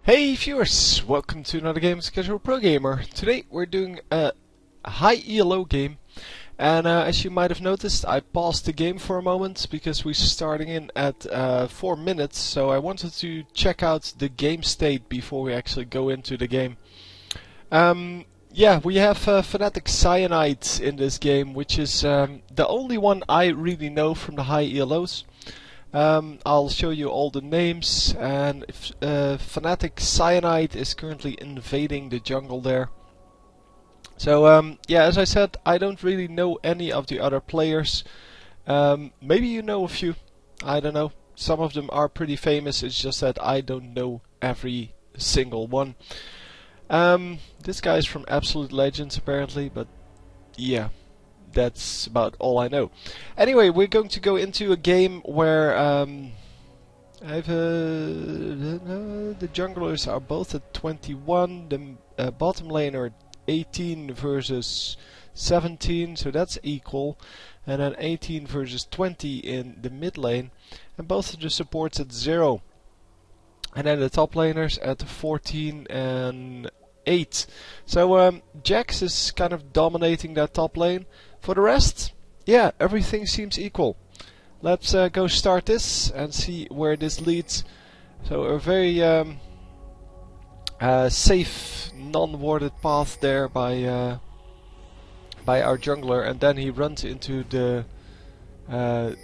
Hey viewers, welcome to another game as Casual Pro Gamer. Today we're doing a high ELO game, and as you might have noticed, I paused the game for a moment because we're starting in at 4 minutes, so I wanted to check out the game state before we actually go into the game. Yeah, we have Fnatic Cyanide in this game, which is the only one I really know from the high ELOs. I'll show you all the names, and Fnatic Cyanide is currently invading the jungle there. So yeah, as I said, I don't really know any of the other players. Maybe you know a few, I don't know. Some of them are pretty famous, it's just that I don't know every single one. This guy's from Absolute Legends apparently, but yeah. That's about all I know. Anyway, we're going to go into a game where the junglers are both at 21, the bottom laner 18 versus 17, so that's equal, and then 18 versus 20 in the mid lane, and both of the supports at 0. And then the top laners at 14 and 8. So Jax is kind of dominating that top lane. For the rest, yeah, everything seems equal. Let's go start this and see where this leads. So a very safe, non-warded path there by our jungler, and then he runs into the the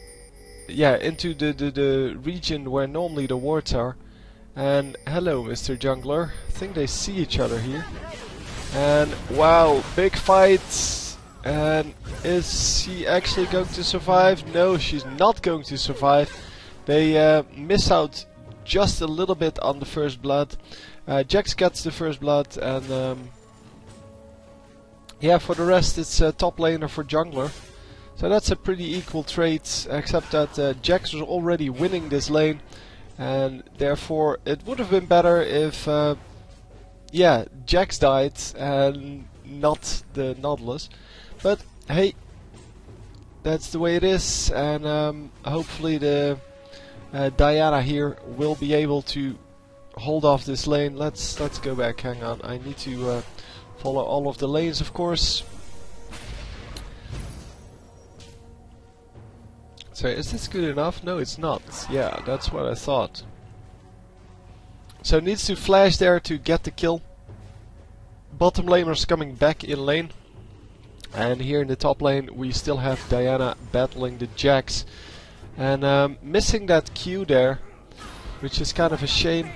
region where normally the wards are. And hello, Mr. Jungler. I think they see each other here. And wow, big fight. And is she actually going to survive? No, she's not going to survive. They miss out just a little bit on the first blood. Jax gets the first blood, and yeah, for the rest it's top laner for jungler. So that's a pretty equal trade, except that Jax was already winning this lane, and therefore it would have been better if yeah, Jax died and not the Nautilus. But hey, that's the way it is, and hopefully the Diana here will be able to hold off this lane. Let's go back. Hang on, I need to follow all of the lanes, of course. So is this good enough? No, it's not. Yeah, that's what I thought. So needs to flash there to get the kill. Bottom laners coming back in lane. And here in the top lane we still have Diana battling the Jax, and missing that Q there, which is kind of a shame.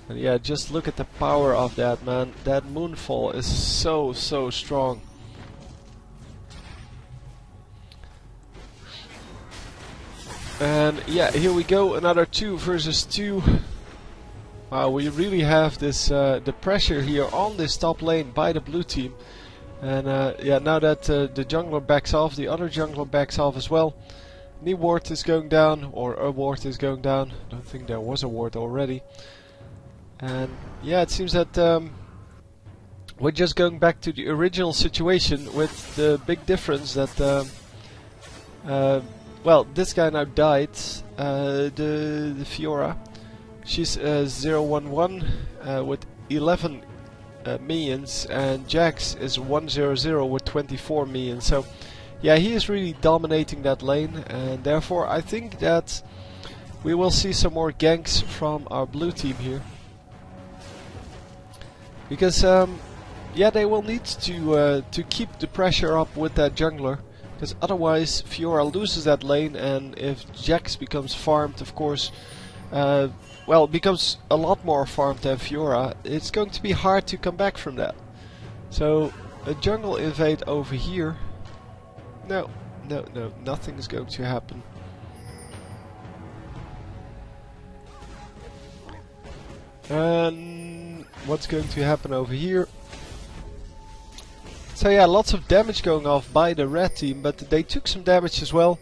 And yeah, just look at the power of that, man. That moonfall is so strong. And yeah, here we go, another 2 versus 2. Wow, we really have this the pressure here on this top lane by the blue team. And yeah, now that the jungler backs off, the other jungler backs off as well. New ward is going down, or a ward is going down. I don't think there was a ward already. And yeah, it seems that we're just going back to the original situation, with the big difference that well, this guy now died, the Fiora. She's 0-1-1 with 11 minions, and Jax is 1-0-0 with 24 minions. So yeah, he is really dominating that lane, and therefore I think that we will see some more ganks from our blue team here, because yeah, they will need to keep the pressure up with that jungler, because otherwise Fiora loses that lane, and if Jax becomes farmed, of course, well, it becomes a lot more farmed than Fiora, it's going to be hard to come back from that. So a jungle invade over here. No, nothing is going to happen. And what's going to happen over here? So yeah, lots of damage going off by the red team, but they took some damage as well.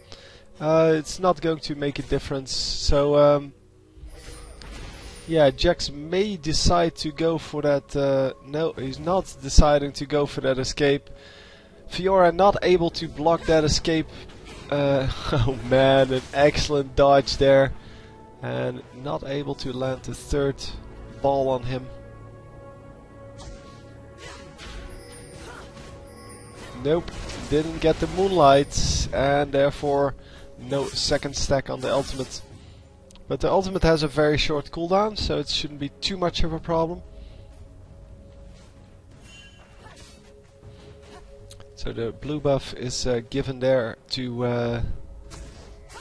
It's not going to make a difference. So yeah, Jax may decide to go for that. No, he's not deciding to go for that escape. Fiora not able to block that escape. Oh man, an excellent dodge there. And not able to land the third ball on him. Nope, didn't get the moonlight, and therefore no second stack on the ultimate. But the ultimate has a very short cooldown, so it shouldn't be too much of a problem. So the blue buff is given there to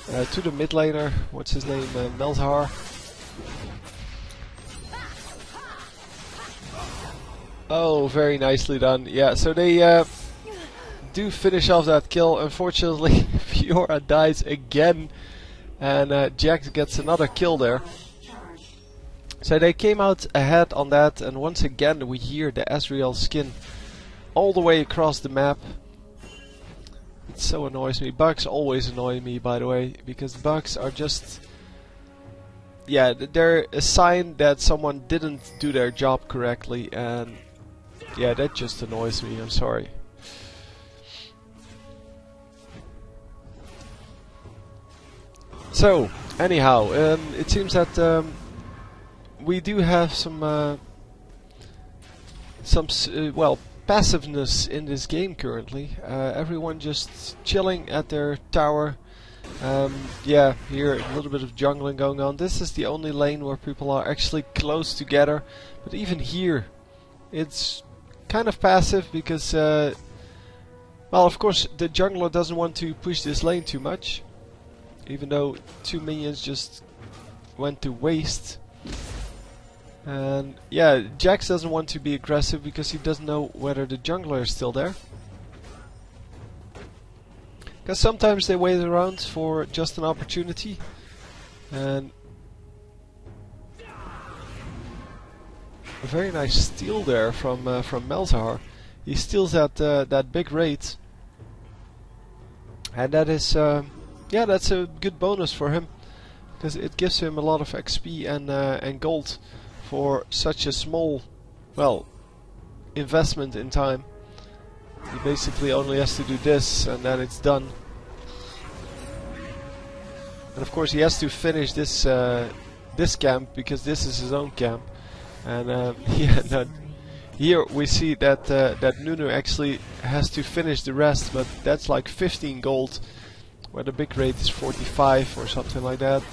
the mid laner. What's his name? Melzar. Oh, very nicely done. Yeah, so they do finish off that kill. Unfortunately, Fiora dies again, and Jax gets another kill there. So they came out ahead on that, and once again we hear the Ezreal skin all the way across the map. It so annoys me. Bugs always annoy me, by the way, because bugs are just... yeah, they're a sign that someone didn't do their job correctly, and yeah, that just annoys me, I'm sorry. So, anyhow, it seems that we do have some well, passiveness in this game currently. Everyone just chilling at their tower. Yeah, here a little bit of jungling going on. This is the only lane where people are actually close together. But even here, it's kind of passive because, well, of course, the jungler doesn't want to push this lane too much. Even though 2 minions just went to waste. And yeah, Jax doesn't want to be aggressive because he doesn't know whether the jungler is still there. Because sometimes they wait around for just an opportunity. And a very nice steal there from Melzar. He steals that big raid. And that is... yeah, that's a good bonus for him, because it gives him a lot of XP and gold for such a small, well, investment in time. He basically only has to do this, and then it's done. And of course, he has to finish this this camp because this is his own camp. And yeah, no, here we see that that Nunu actually has to finish the rest, but that's like 15 gold. Where the big rate is 45 or something like that.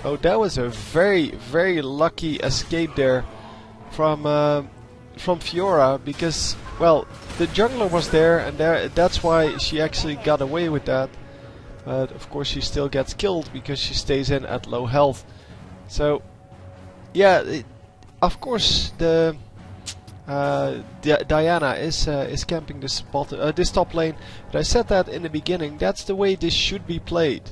Oh, that was a very, very lucky escape there from Fiora, because, well, the jungler was there, and that's why she actually got away with that. But of course she still gets killed because she stays in at low health. So, yeah, of course the Diana is camping this this top lane, but I said that in the beginning. That's the way this should be played.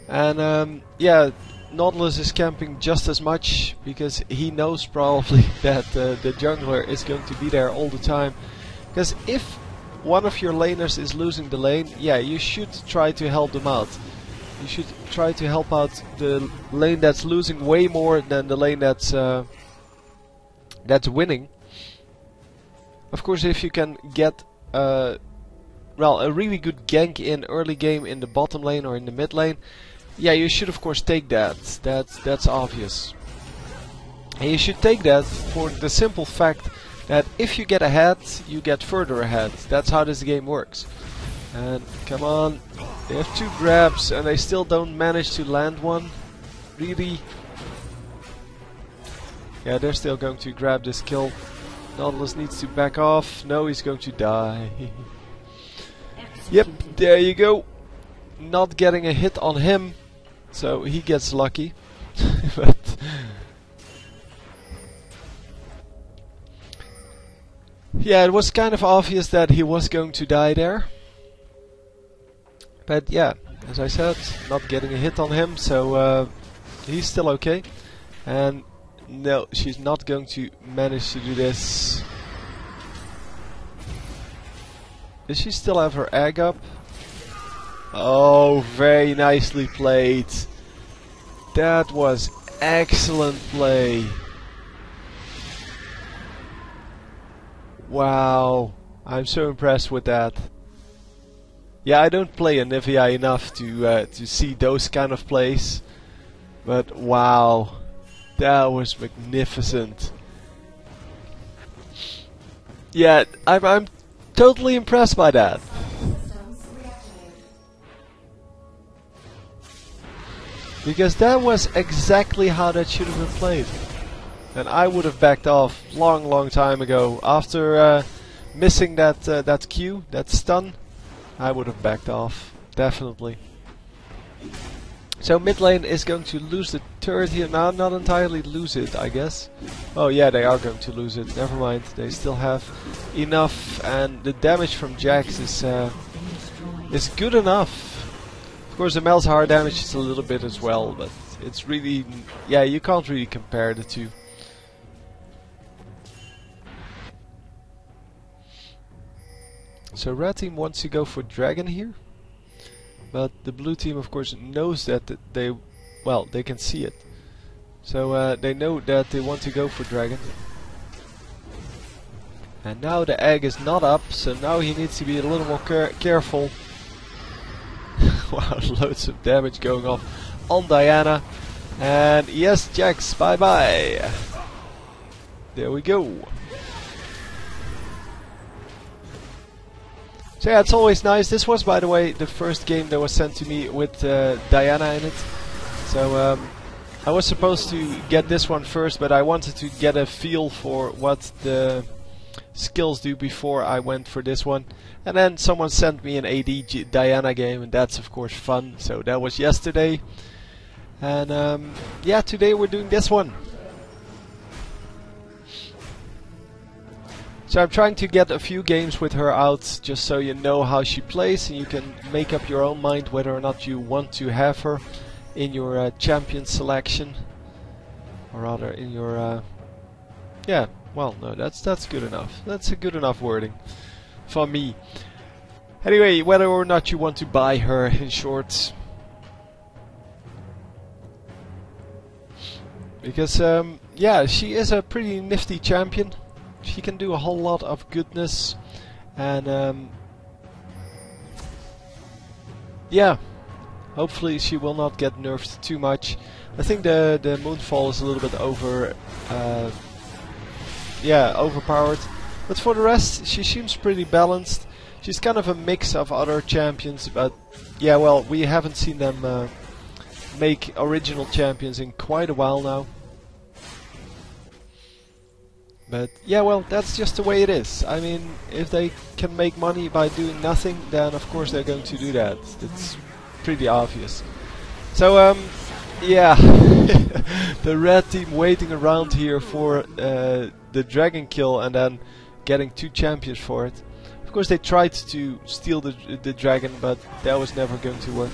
And yeah, Nautilus is camping just as much because he knows probably that the jungler is going to be there all the time. Because if one of your laners is losing the lane, yeah, you should try to help them out. You should try to help out the lane that's losing way more than the lane that's winning. Of course, if you can get well, a really good gank in early game in the bottom lane or in the mid lane, yeah, you should of course take that. That's obvious. And you should take that for the simple fact that if you get ahead, you get further ahead. That's how this game works. And come on, they have 2 grabs and they still don't manage to land one. Really? Yeah, they're still going to grab this kill. Nautilus needs to back off. No, he's going to die. Yep, there you go. Not getting a hit on him, so he gets lucky. But yeah, it was kind of obvious that he was going to die there. But yeah, as I said, not getting a hit on him, so he's still okay. And no, she's not going to manage to do this. Does she still have her egg up? Oh, very nicely played. That was excellent play. Wow, I'm so impressed with that. Yeah, I don't play Anivia enough to see those kind of plays, but wow, that was magnificent. Yeah, I'm totally impressed by that. Because that was exactly how that should have been played. And I would have backed off long time ago. After missing that Q, that stun, I would have backed off. Definitely. So mid lane is going to lose the turret here. Now, not entirely lose it, I guess. Oh yeah, they are going to lose it. Never mind. They still have enough, and the damage from Jax is good enough. Of course, the Malzahar damage is a little bit as well, but it's really, yeah, you can't really compare the two. So red team wants to go for dragon here, but the blue team, of course, knows that they can see it. So they know that they want to go for dragon. And now the egg is not up, so now he needs to be a little more careful. Wow, loads of damage going off on Diana. And yes, Jax, bye bye. There we go. So yeah, it's always nice. This was, by the way, the first game that was sent to me with Diana in it. So I was supposed to get this one first, but I wanted to get a feel for what the skills do before I went for this one. And then someone sent me an AD Diana game, and that's of course fun. So that was yesterday. And yeah, today we're doing this one. So I'm trying to get a few games with her out, just so you know how she plays, and you can make up your own mind whether or not you want to have her in your champion selection, or rather in your yeah, well, no, that's good enough. That's a good enough wording for me. Anyway, whether or not you want to buy her, in short, because yeah, she is a pretty nifty champion. She can do a whole lot of goodness, and yeah, hopefully she will not get nerfed too much. I think the Moonfall is a little bit overpowered, but for the rest she seems pretty balanced. She's kind of a mix of other champions, but yeah, well, we haven't seen them make original champions in quite a while now. But yeah, well, that's just the way it is. I mean, if they can make money by doing nothing, then of course they're going to do that. It's pretty obvious. So yeah, the red team waiting around here for the dragon kill and then getting 2 champions for it. Of course they tried to steal the dragon, but that was never going to work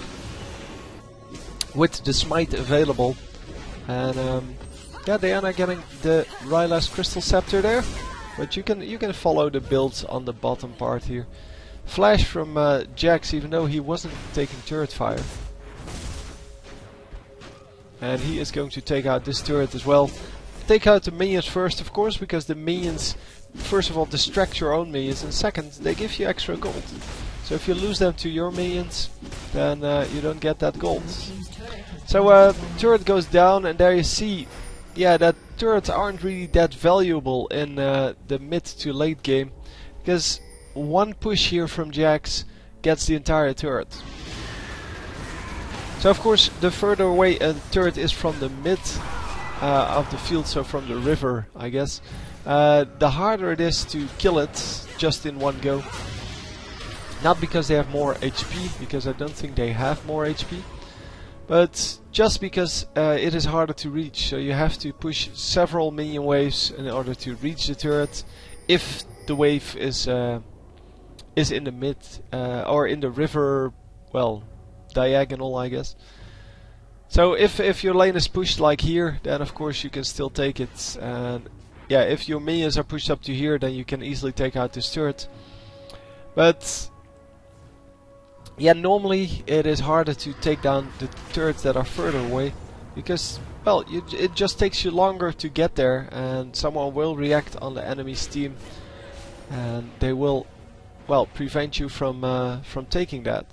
with the smite available. And yeah, Diana getting the Ryla's Crystal Scepter there, but you can follow the builds on the bottom part here. Flash from Jax, even though he wasn't taking turret fire. And he is going to take out this turret as well. Take out the minions first, of course, because the minions, first of all, distract your own minions, and second, they give you extra gold. So if you lose them to your minions, then you don't get that gold. So turret goes down, and there you see, yeah, that turrets aren't really that valuable in the mid to late game, because one push here from Jax gets the entire turret. So of course, the further away a turret is from the mid of the field, so from the river, I guess, the harder it is to kill it just in one go. Not because they have more HP, because I don't think they have more HP, but just because it is harder to reach. So you have to push several minion waves in order to reach the turret, if the wave is in the mid or in the river, well, diagonal, I guess. So if your lane is pushed like here, then of course you can still take it. And yeah, if your minions are pushed up to here, then you can easily take out this turret. But yeah, normally it is harder to take down the turrets that are further away, because, well, it just takes you longer to get there, and someone will react on the enemy's team, and they will well, prevent you from taking that.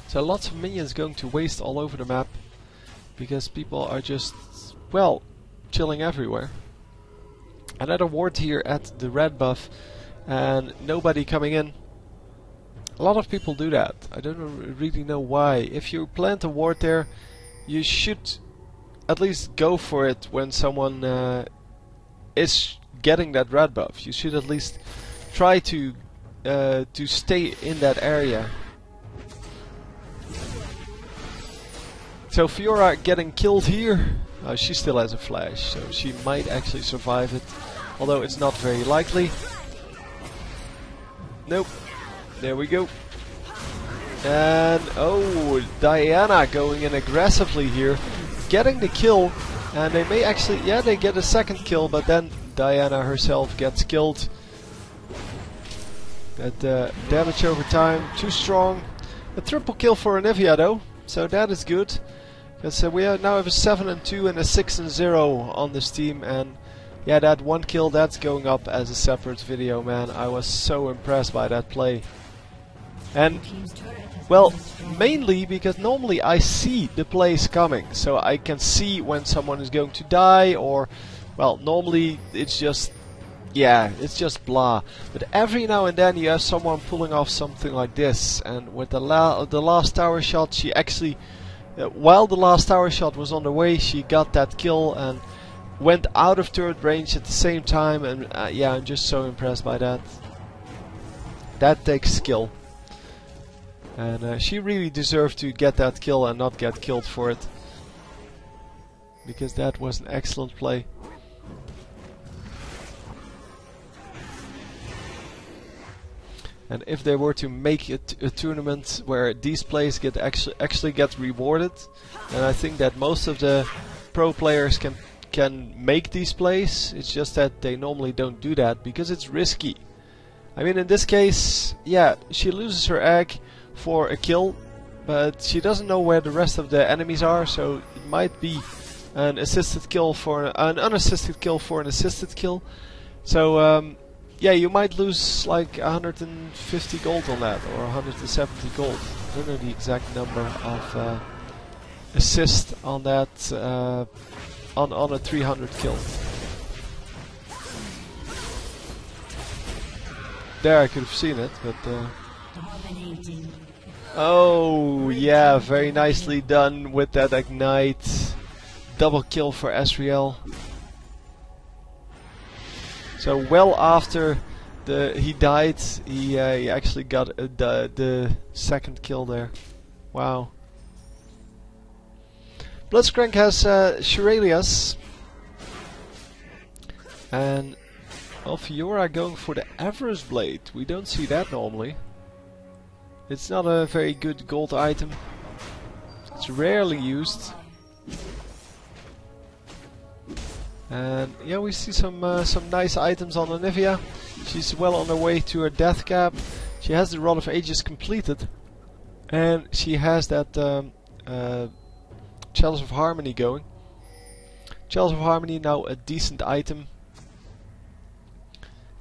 So lots of minions going to waste all over the map because people are just, well, chilling everywhere. Another ward here at the red buff and nobody coming in. A lot of people do that. I don't really know why. If you plant a ward there, you should at least go for it when someone is getting that red buff. You should at least try to stay in that area. So Fiora getting killed here. She still has a flash, so she might actually survive it, although it's not very likely. Nope. There we go. And oh, Diana going in aggressively here, getting the kill, and they may actually, yeah, they get a second kill, but then Diana herself gets killed. That damage over time, too strong. A triple kill for Anivia though, so that is good. Because we now have a 7-2 and a 6-0 on this team, and yeah, that one kill, that's going up as a separate video, man. I was so impressed by that play. And, well, mainly because normally I see the plays coming, so I can see when someone is going to die, or, well, normally it's just, yeah, it's just blah. But every now and then you have someone pulling off something like this, and with the last tower shot, she actually, while the last tower shot was on the way, she got that kill and went out of turret range at the same time, and yeah, I'm just so impressed by that. That takes skill. And she really deserved to get that kill and not get killed for it. Because that was an excellent play. And if they were to make it a tournament where these plays get actually get rewarded, then I think that most of the pro players can make these plays. It's just that they normally don't do that because it's risky. I mean, in this case, yeah, she loses her egg for a kill, but she doesn't know where the rest of the enemies are, so it might be an assisted kill for an unassisted kill for an assisted kill. So yeah, you might lose like 150 gold on that, or 170 gold. I don't know the exact number of assist on that on a 300 kill. There I could have seen it, but oh yeah, very nicely done with that ignite. Double kill for Ezreal. So well after he died, he actually got the second kill there. Wow. Blitzcrank has Shirelius. And Fiora going for the Everest Blade. We don't see that normally. It's not a very good gold item. It's rarely used. And yeah, we see some nice items on Anivia. She's well on her way to her death cap. She has the Rod of Ages completed, and she has that Chalice of Harmony going. Chalice of Harmony now a decent item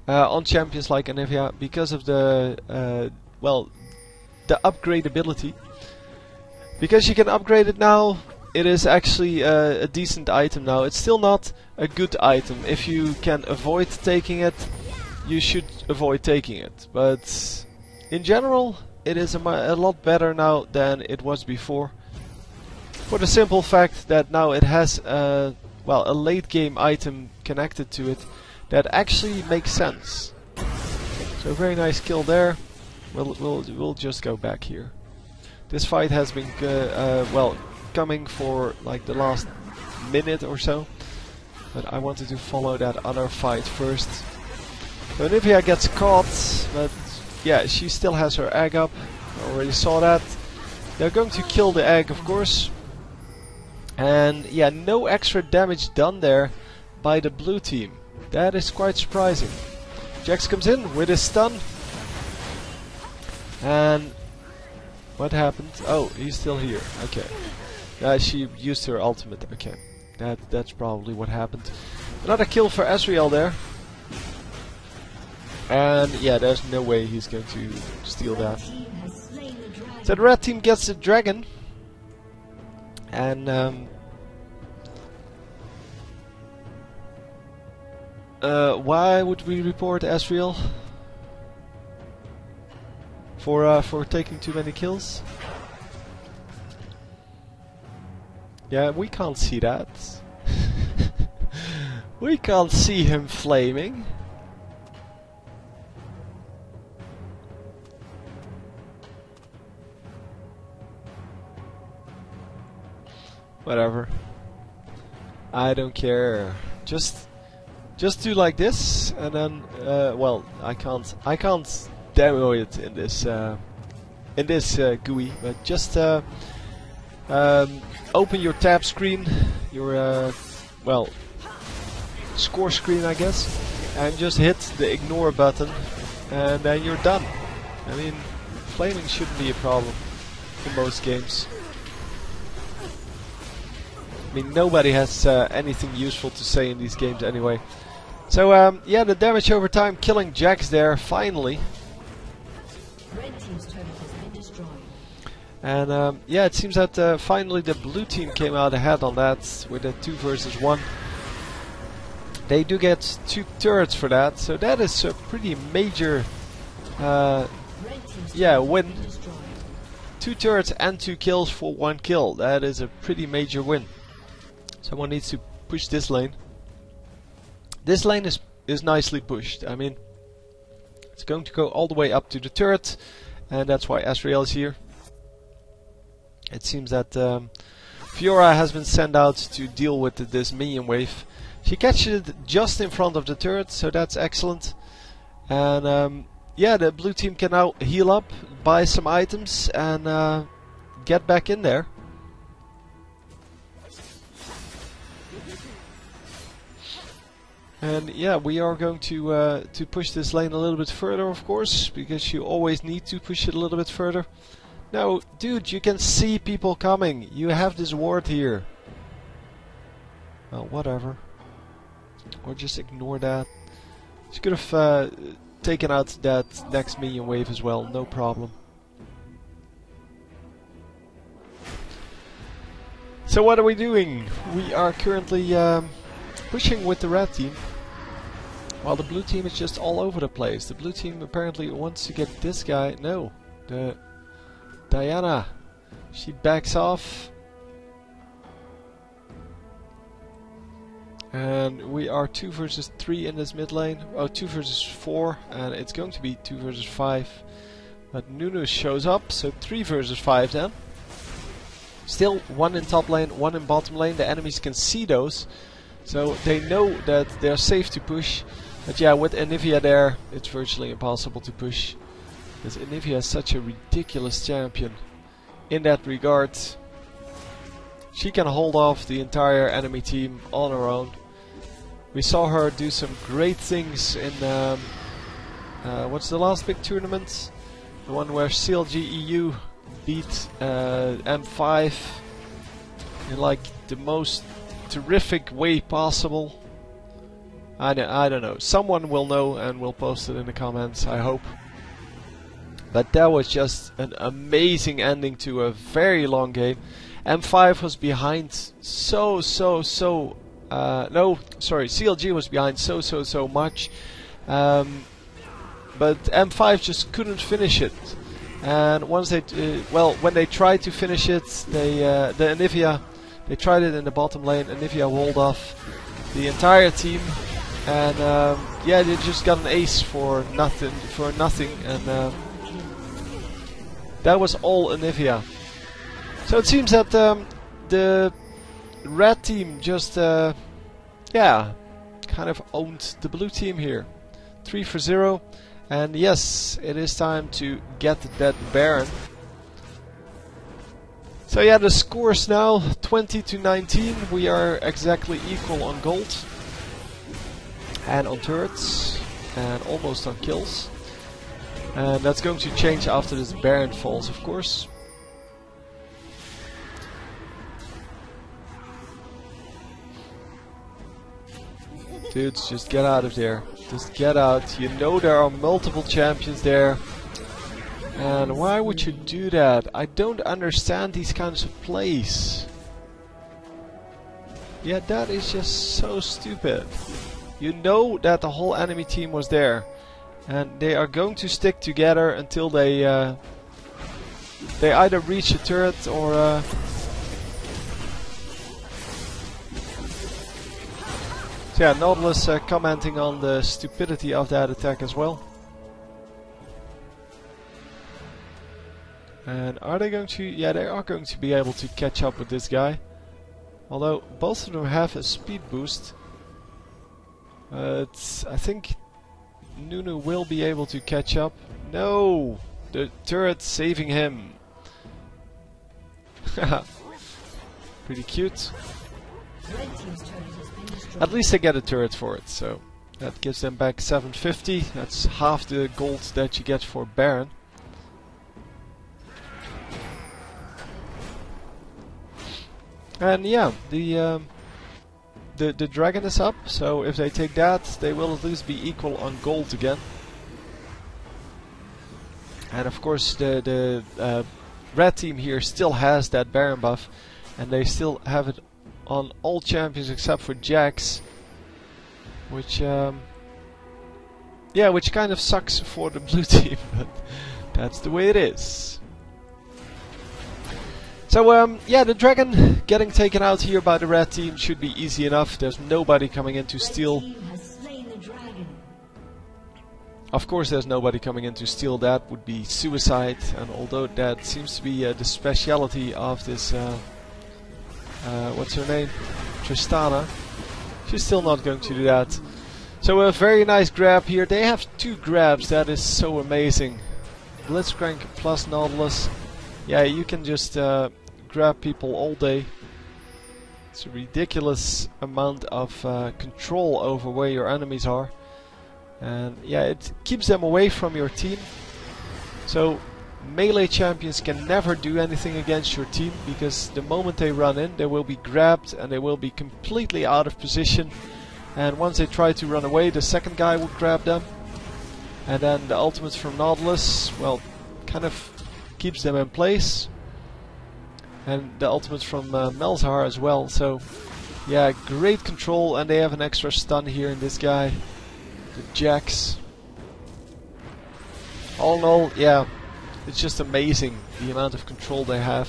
on champions like Anivia because of the well, the upgradability. Because you can upgrade it now, it is actually a decent item now. It's still not a good item. If you can avoid taking it, you should avoid taking it. But in general, it is a lot better now than it was before. For the simple fact that now it has well, a late game item connected to it that actually makes sense. So very nice kill there. We'll just go back here. This fight has been well, coming for like the last minute or so, but I wanted to follow that other fight first. So Anivia gets caught, but yeah, she still has her egg up. I already saw that. They're going to kill the egg, of course. And yeah, no extra damage done there by the blue team. That is quite surprising. Jax comes in with his stun. And what happened? Oh, he's still here. Okay. She used her ultimate. Okay. That's probably what happened. Another kill for Ezreal there. And yeah, there's no way he's going to steal that. So the red team gets the dragon. And why would we report Ezreal? For taking too many kills? Yeah, we can't see that. We can't see him flaming. Whatever. I don't care. Just do like this, and then well, I can't demo it in this GUI, but just open your tab screen, your well, score screen, I guess, and just hit the ignore button, and then you're done. I mean, flaming shouldn't be a problem in most games. I mean, nobody has anything useful to say in these games anyway. So yeah, the damage over time, killing Jax there finally. Red team's turret has been destroyed. And yeah, it seems that finally the blue team came out ahead on that with a 2 versus 1. They do get 2 turrets for that, so that is a pretty major yeah, win. 2 turrets and 2 kills for 1 kill. That is a pretty major win. Someone needs to push this lane. This lane is nicely pushed. I mean, it's going to go all the way up to the turret, and that's why Ezreal is here. It seems that Fiora has been sent out to deal with this minion wave. She catches it just in front of the turret, so that's excellent. And yeah, the blue team can now heal up, buy some items, and get back in there. And yeah, we are going to push this lane a little bit further, of course, because you always need to push it a little bit further. Now, dude, you can see people coming. You have this ward here. Well, whatever. Or just ignore that. You could have taken out that next minion wave as well, no problem. So what are we doing? We are currently pushing with the red team, while the blue team is just all over the place. The blue team apparently wants to get this guy. No, the Diana. She backs off. And we are 2 versus 3 in this mid lane. Oh, 2 versus 4, and it's going to be 2 versus 5. But Nunu shows up, so 3 versus 5 then. Still 1 in top lane, 1 in bottom lane. The enemies can see those, so they know that they're safe to push. But yeah, with Anivia there, it's virtually impossible to push, because Anivia is such a ridiculous champion in that regard. She can hold off the entire enemy team on her own. We saw her do some great things in what's the last big tournament? The one where CLG EU beat M5 in like the most terrific way possible. I don't know. Someone will know and will post it in the comments, I hope. But that was just an amazing ending to a very long game. M5 was behind no, sorry, CLG was behind so much. But M5 just couldn't finish it. And once they, well, when they tried to finish it, they, the Anivia, they tried it in the bottom lane. Anivia walled off the entire team, and yeah, they just got an ace for nothing, and that was all Anivia. So it seems that the red team just, yeah, kind of owned the blue team here. 3 for 0. And yes, it is time to get that Baron. So yeah, the scores now 20 to 19. We are exactly equal on gold and on turrets and almost on kills. And that's going to change after this Baron falls, of course. Dudes, just get out of there. Just get out. You know there are multiple champions there. And why would you do that? I don't understand these kinds of plays. Yeah, that is just so stupid. You know that the whole enemy team was there. And they are going to stick together until they either reach a turret or... So yeah, Nautilus commenting on the stupidity of that attack as well. And are they going to... Yeah, they are going to be able to catch up with this guy. Although both of them have a speed boost. I think Nunu will be able to catch up. No! The turret saving him. Pretty cute. At least they get a turret for it, so that gives them back 750. That's half the gold that you get for Baron. And yeah, the dragon is up, so if they take that, they will at least be equal on gold again. And of course the red team here still has that Baron buff, and they still have it on all champions except for Jax, which yeah, which kind of sucks for the blue team, but that's the way it is. So yeah, the dragon getting taken out here by the red team should be easy enough. There's nobody coming in to steal. Of course there's nobody coming in to steal. That would be suicide, and although that seems to be the speciality of this what's her name? Tristana. She's still not going to do that. So a very nice grab here. They have 2 grabs, that is so amazing. Blitzcrank plus Nautilus. Yeah, you can just grab people all day. It's a ridiculous amount of control over where your enemies are. And yeah, it keeps them away from your team. So melee champions can never do anything against your team, because the moment they run in, they will be grabbed and they will be completely out of position. And once they try to run away, the second guy will grab them. And then the ultimate from Nautilus, well, kind of keeps them in place. And the ultimate from Melzar as well. So yeah, great control, and they have an extra stun here in this guy, the Jax. All in all, yeah, it's just amazing the amount of control they have.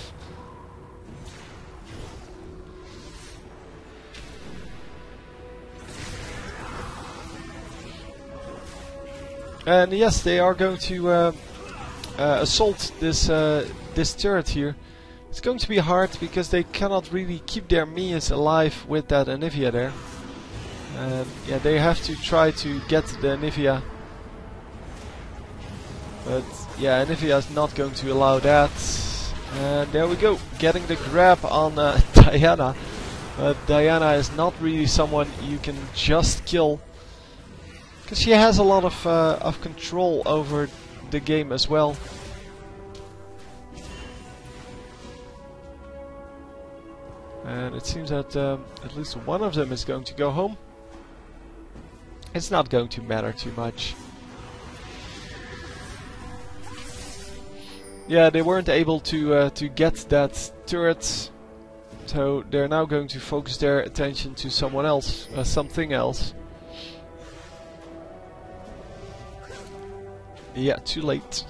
And yes, they are going to assault this this turret here. It's going to be hard because they cannot really keep their minions alive with that Anivia there. And yeah, they have to try to get the Anivia. But yeah, Anivia is not going to allow that. And there we go, getting the grab on Diana. But Diana is not really someone you can just kill, because she has a lot of control over the game as well. And it seems that at least one of them is going to go home. It's not going to matter too much. Yeah, they weren't able to get that turret, so they're now going to focus their attention to someone else, something else. Yeah, too late.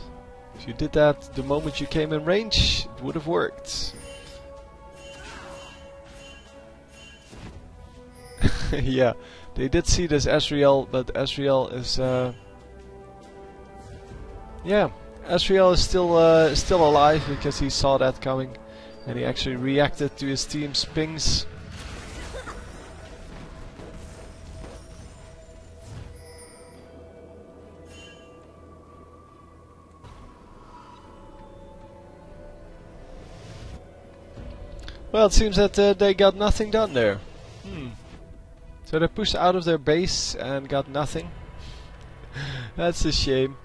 If you did that the moment you came in range, it would have worked. Yeah, they did see this Ezreal, but Ezreal is yeah, Ezreal is still alive because he saw that coming, and he actually reacted to his team's pings. Well, it seems that they got nothing done there. So they pushed out of their base and got nothing. That's a shame.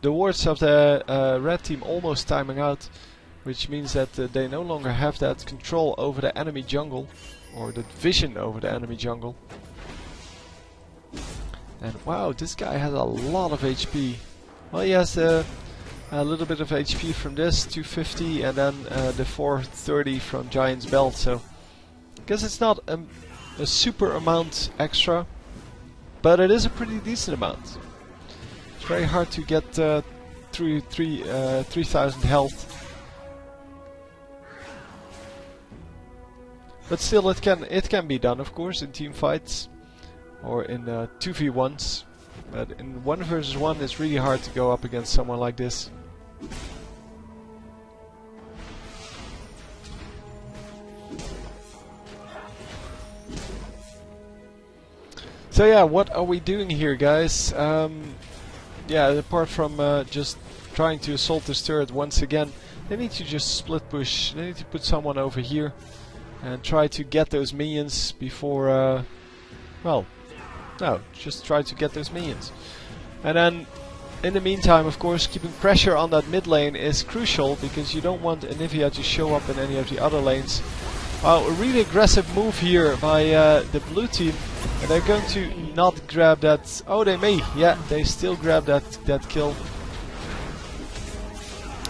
The wards of the red team almost timing out, which means that they no longer have that control over the enemy jungle, or the vision over the enemy jungle. And wow, this guy has a lot of HP. Well, he has a little bit of HP from this, 250, and then the 430 from Giant's Belt. So, I guess it's not a super amount extra, but it is a pretty decent amount. It's very hard to get 3000 health. But still, it can be done, of course, in team fights or in 2v1s. But in 1 versus 1, it's really hard to go up against someone like this. So yeah, what are we doing here, guys? Yeah, apart from just trying to assault this turret once again, they need to just split push. They need to put someone over here and try to get those minions before, well, no, just try to get those minions. And then, in the meantime, of course, keeping pressure on that mid lane is crucial, because you don't want Anivia to show up in any of the other lanes. Wow, a really aggressive move here by the blue team. And they're going to not grab that. Oh, they may. Yeah, they still grab that kill.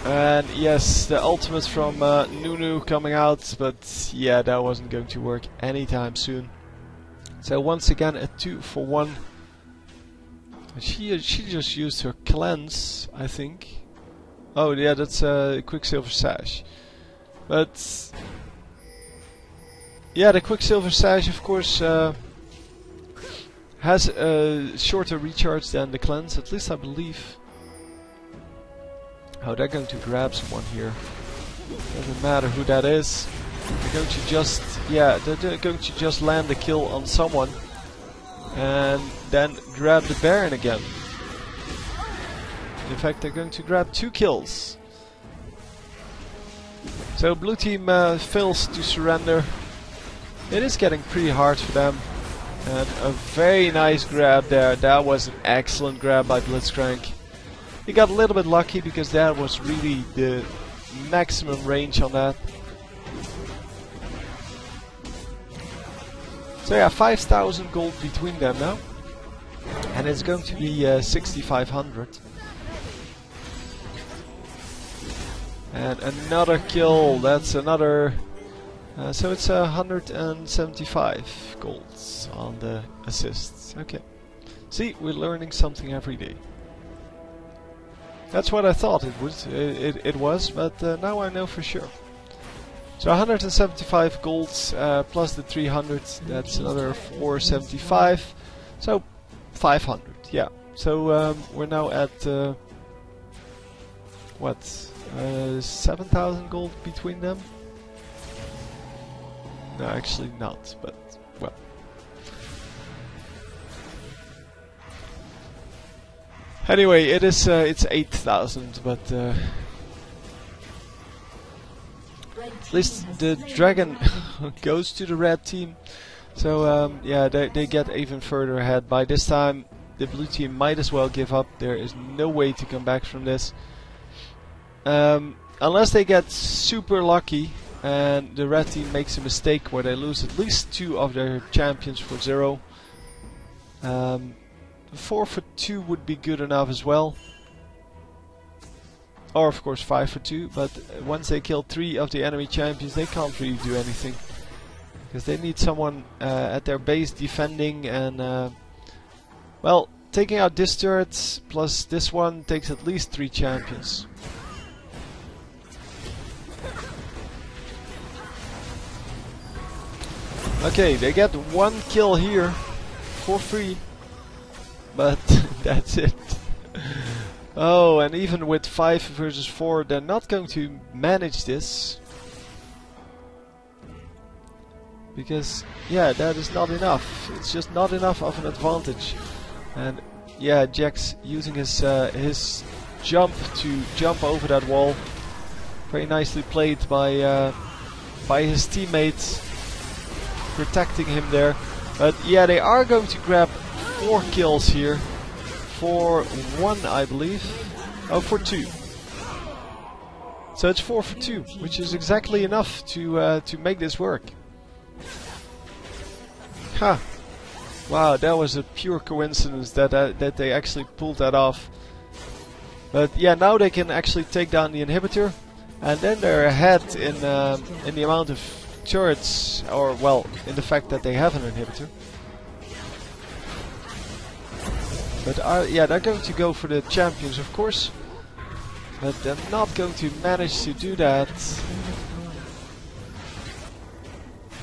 And yes, the ultimate from Nunu coming out, but yeah, that wasn't going to work anytime soon. So once again, a 2-for-1. She just used her cleanse, I think. Oh yeah, that's Quicksilver Sash. But yeah, the Quicksilver Sash, of course, has a shorter recharge than the cleanse, at least I believe. Oh, they're going to grab someone here. Doesn't matter who that is. They're going to just, yeah, they're going to just land a kill on someone and then grab the Baron again. In fact, they're going to grab 2 kills. So blue team fails to surrender. It is getting pretty hard for them. And a very nice grab there. That was an excellent grab by Blitzcrank. He got a little bit lucky because that was really the maximum range on that. So yeah, 5,000 gold between them now. And it's going to be 6,500. And another kill, that's another... so it's 175 golds on the assists. Okay. See, we're learning something every day. That's what I thought it was, but now I know for sure. So 175 golds plus the 300, that's another 475. So 500, yeah. So we're now at what? 7,000 gold between them? No, actually not, but well. Anyway, it is it's 8,000, but at least the dragon goes to the red team. So yeah, they get even further ahead. By this time, the blue team might as well give up. There is no way to come back from this, unless they get super lucky and the red team makes a mistake where they lose at least 2 of their champions for 0. 4 for 2 would be good enough as well. Or of course 5 for 2, but once they kill 3 of the enemy champions, they can't really do anything. Because they need someone at their base defending, and well, taking out this turret plus this one takes at least 3 champions. Okay, they get 1 kill here for free, but that's it. Oh, and even with 5 versus 4, they're not going to manage this. Because, yeah, that is not enough. It's just not enough of an advantage. And, yeah, Jax using his jump to jump over that wall. Very nicely played by his teammates, protecting him there. But, yeah, they are going to grab 4 kills here. For 1, I believe. Oh, for 2. So it's 4 for 2, which is exactly enough to make this work. Ha! Wow, that was a pure coincidence that that they actually pulled that off. But yeah, now they can actually take down the inhibitor, and then they're ahead in the amount of turrets, or well, in the fact that they have an inhibitor. But yeah, they're going to go for the champions, of course. But they're not going to manage to do that.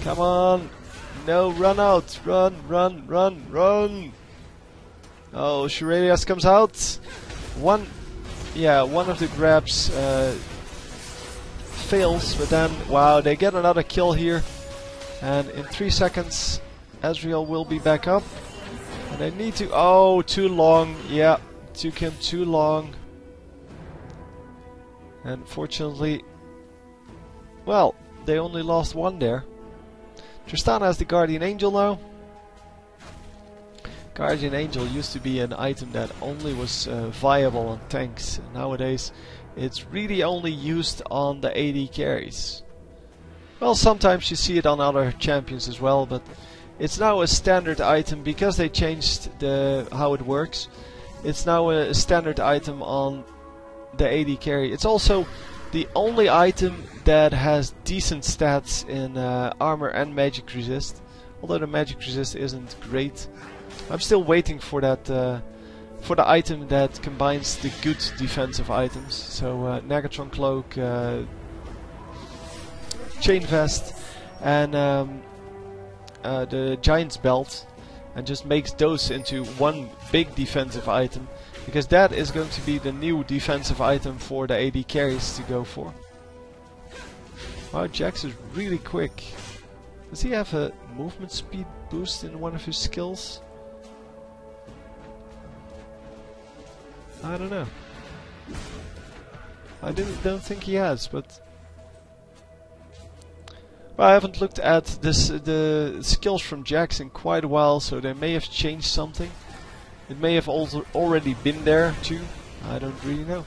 Come on! No, run out! Run, run, run, run! Oh, Shurelias comes out. One of the grabs fails, but then, wow, they get another kill here. And in 3 seconds, Ezreal will be back up. And they need to... Oh, too long. Yeah, took him too long. And fortunately... Well, they only lost one there. Tristana has the Guardian Angel now. Guardian Angel used to be an item that only was viable on tanks. Nowadays it's really only used on the AD carries. Well, sometimes you see it on other champions as well, but it's now a standard item because they changed how it works. It's now a standard item on the AD carry. It's also the only item that has decent stats in armor and magic resist, although the magic resist isn't great. I'm still waiting for that for the item that combines the good defensive items. So Negatron Cloak, Chain Vest, and the Giant's Belt, and just makes those into one big defensive item, because that is going to be the new defensive item for the AD carries to go for. Wow, Jax is really quick. Does he have a movement speed boost in one of his skills? I don't know. I don't think he has, but... Well, I haven't looked at the skills from Jax in quite a while, so they may have changed something. It may have also already been there too. I don't really know.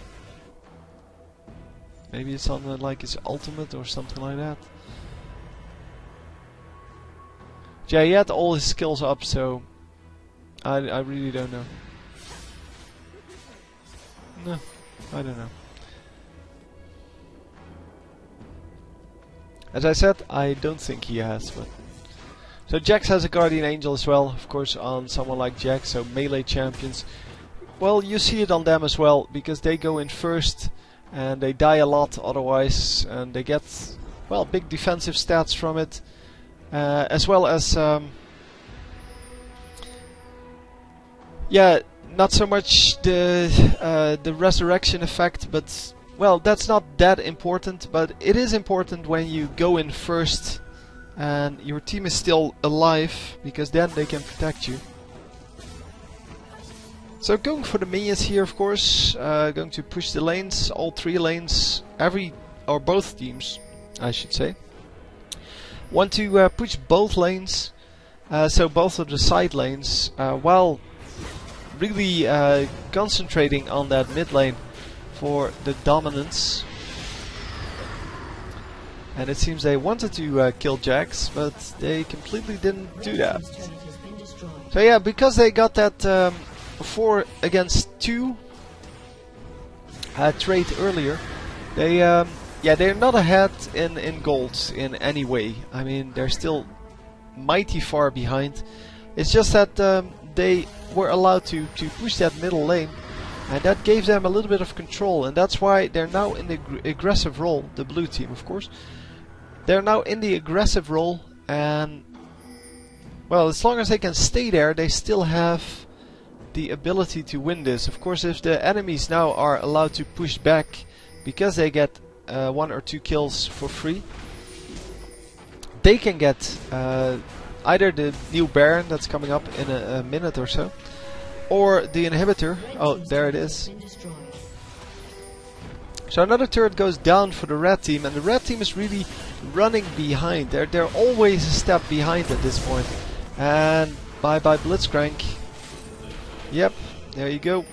Maybe it's on like his ultimate or something like that. Yeah, he had all his skills up, so I really don't know. No, I don't know. As I said, I don't think he has, but... So Jax has a Guardian Angel as well, of course, on someone like Jax, so melee champions. Well, you see it on them as well, because they go in first, and they die a lot otherwise, and they get, well, big defensive stats from it. As well as... yeah, not so much the resurrection effect, but... Well, that's not that important, but it is important when you go in first and your team is still alive, because then they can protect you. So going for the minions here, of course, going to push the lanes, all 3 lanes, or both teams, I should say. Want to push both lanes, so both of the side lanes, while really concentrating on that mid lane for the dominance. And it seems they wanted to kill Jax, but they completely didn't do that. So yeah, because they got that 4 against 2 trade earlier, they're not ahead in gold in any way. I mean, they're still mighty far behind. It's just that they were allowed to push that middle lane, and that gave them a little bit of control, and that's why they're now in the aggressive role, the blue team of course. They're now in the aggressive role, and well, as long as they can stay there, they still have the ability to win this. Of course, if the enemies now are allowed to push back because they get 1 or 2 kills for free, they can get either the new Baron that's coming up in a minute or so, or the inhibitor. Oh, there it is. So another turret goes down for the red team, and the red team is really running behind. They're always a step behind at this point. And bye bye Blitzcrank. Yep, there you go.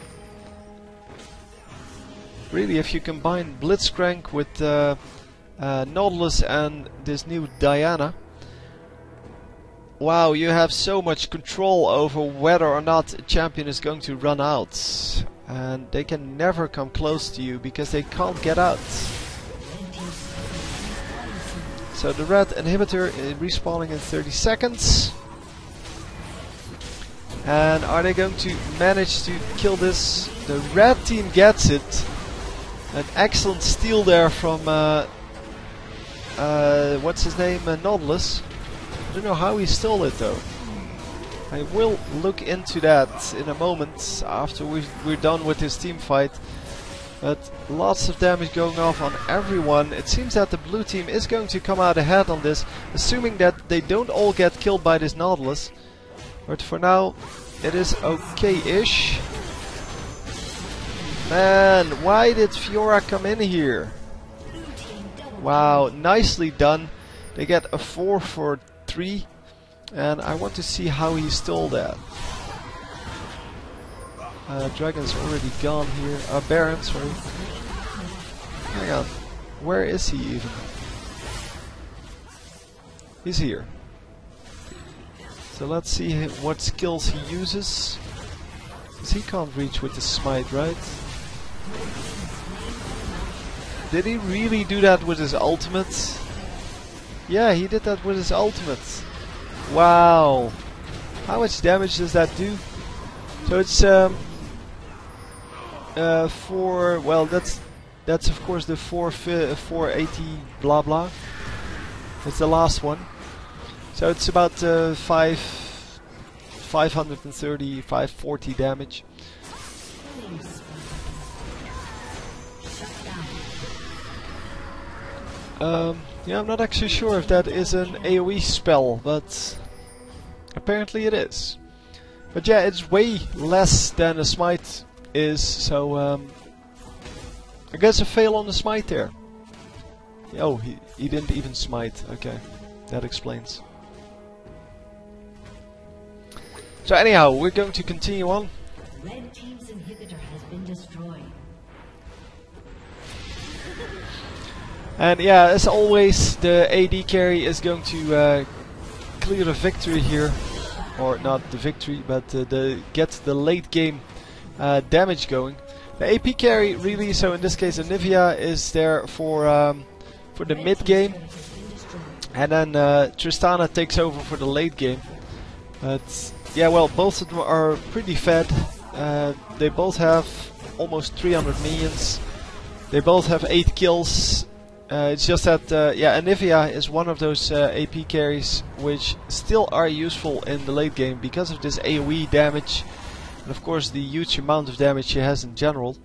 Really, if you combine Blitzcrank with Nautilus and this new Diana, wow, you have so much control over whether or not a champion is going to run out. And they can never come close to you because they can't get out. So the red inhibitor is respawning in 30 seconds. And are they going to manage to kill this? The red team gets it. An excellent steal there from what's his name? Nautilus. I don't know how he stole it though. I will look into that in a moment after we're done with this team fight. But lots of damage going off on everyone. It seems that the blue team is going to come out ahead on this, assuming that they don't all get killed by this Nautilus. But for now, it is okay-ish. Man, why did Fiora come in here? Wow, nicely done. They get a 4 for 3. And I want to see how he stole that. Dragon's already gone here. Baron, sorry. Hang on. Where is he even? He's here. So let's see what skills he uses. Because he can't reach with the smite, right? Did he really do that with his ultimate? Yeah, he did that with his ultimate. Wow. How much damage does that do? So it's for, well, that's of course the 480 blah blah. It's the last one. So it's about 530, 540 damage. Yeah, I'm not actually sure if that is an AoE spell, but apparently it is. But yeah, it's way less than a smite is, so I guess a fail on the smite there. Oh, he didn't even smite. Okay, that explains. So anyhow, we're going to continue on. Red team's inhibitor has been destroyed. And yeah, as always, the AD carry is going to clear the victory here. Or not the victory, but get the late game damage going. The AP carry really, so in this case Anivia is there for the mid game. And then Tristana takes over for the late game. But yeah, well, both of them are pretty fed. They both have almost 300 minions. They both have 8 kills. It's just that, yeah, Anivia is one of those AP carries which still are useful in the late game because of this AoE damage and of course the huge amount of damage she has in general.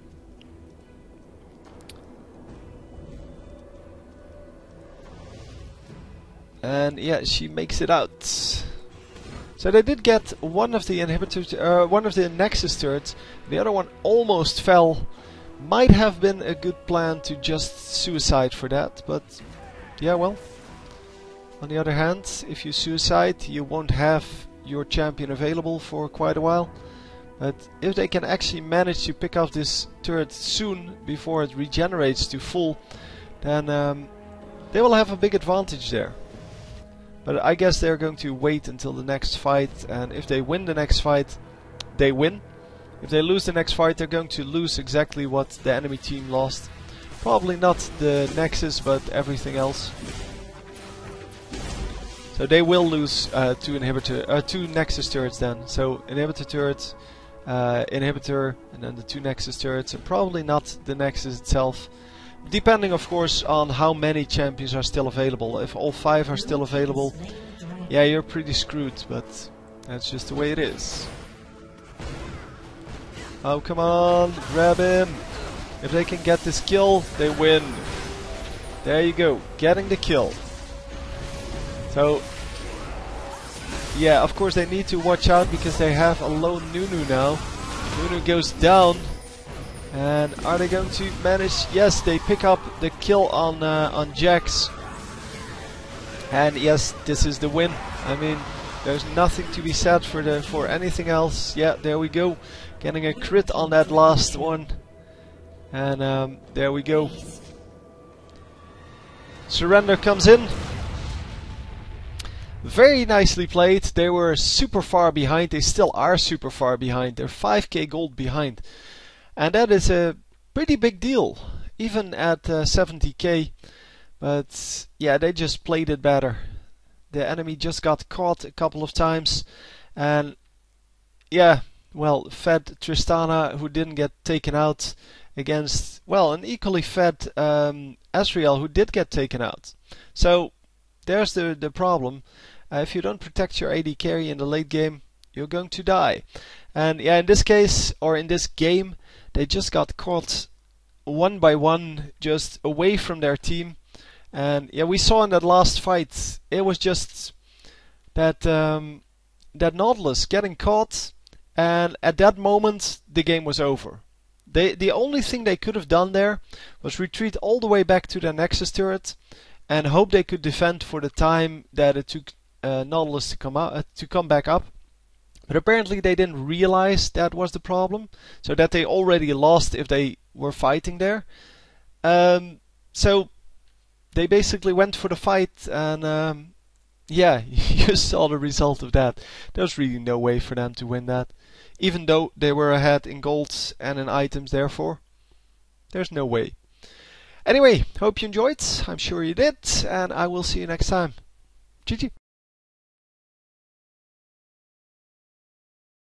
And yeah, she makes it out. So they did get one of the inhibitors, one of the Nexus turrets. The other one almost fell. Might have been a good plan to just suicide for that, but yeah, well. On the other hand, if you suicide, you won't have your champion available for quite a while. But if they can actually manage to pick off this turret soon, before it regenerates to full, then they will have a big advantage there. But I guess they're going to wait until the next fight, and if they win the next fight, they win. If they lose the next fight, they're going to lose exactly what the enemy team lost. Probably not the Nexus, but everything else. So they will lose two Nexus turrets then. So inhibitor turret, inhibitor, and then the 2 Nexus turrets, and probably not the Nexus itself. Depending, of course, on how many champions are still available. If all 5 are still available, yeah, you're pretty screwed, but that's just the way it is. Oh, come on, grab him. If they can get this kill, they win. There you go, getting the kill. So, yeah, of course they need to watch out because they have a low Nunu now. Nunu goes down. And are they going to manage? Yes, they pick up the kill on Jax. And yes, this is the win. I mean, there's nothing to be said for anything else. Yeah, there we go. Getting a crit on that last one. And there we go. Surrender comes in. very nicely played. They were super far behind. They still are super far behind. They're 5k gold behind. And that is a pretty big deal, even at 70k. But yeah, they just played it better. The enemy just got caught a couple of times. And yeah, well, fed Tristana, who didn't get taken out, against, well, an equally fed Ezreal, who did get taken out. So there's the problem. If you don't protect your AD carry in the late game, you're going to die. And yeah, in this case, or in this game, they just got caught one by one, just away from their team. And yeah, we saw in that last fight, it was just that that Nautilus getting caught, and at that moment the game was over. The only thing they could have done there was retreat all the way back to their Nexus turret and hope they could defend for the time that it took Nautilus to come back up. But apparently they didn't realize that was the problem, so that they already lost if they were fighting there. So they basically went for the fight, and yeah, you saw the result of that. There's really no way for them to win that, even though they were ahead in golds and in items. Therefore, there's no way. Anyway, hope you enjoyed. I'm sure you did, and I will see you next time. GG.